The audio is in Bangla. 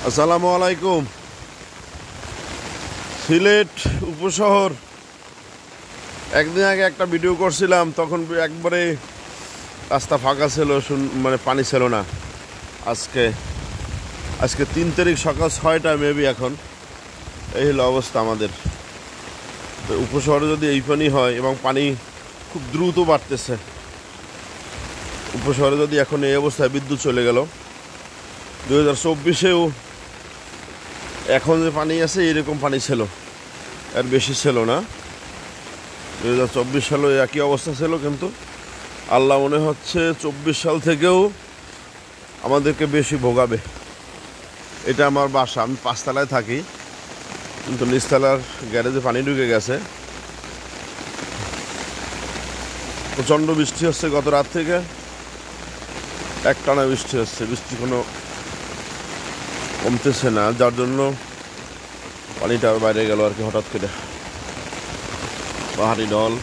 আসসালামু আলাইকুম। সিলেট উপশহর একদিন আগে একটা ভিডিও করছিলাম, তখন একবারে রাস্তা ফাঁকা ছিল, মানে পানি ছিল না। আজকে 3 তারিখ সকাল 6টা মেবি, এখন এই হলো অবস্থা আমাদের উপশহরে। যদি এই পানি হয় এবং পানি খুব দ্রুত বাড়তেছে উপশহরে, যদি এখন এই অবস্থায় বিদ্যুৎ চলে গেল, 2024-এও এখন যে পানি আছে এরকম পানি ছিল, এর বেশি ছিল না। 2024 সালেও একই অবস্থা ছিল, কিন্তু আল্লাহ মনে হচ্ছে 24 সাল থেকেও আমাদেরকে বেশি ভোগাবে। এটা আমার বাসা, আমি 5 তলায় থাকি, কিন্তু নিচতলার গ্যারেজে পানি ঢুকে গেছে। প্রচণ্ড বৃষ্টি হচ্ছে গত রাত থেকে, একটানা বৃষ্টি হচ্ছে, বৃষ্টি কোনো কমতেছে না, যার জন্য পানিটা বাইরে গেল আর কি। হঠাৎ করে পাহাড়ি ঢল।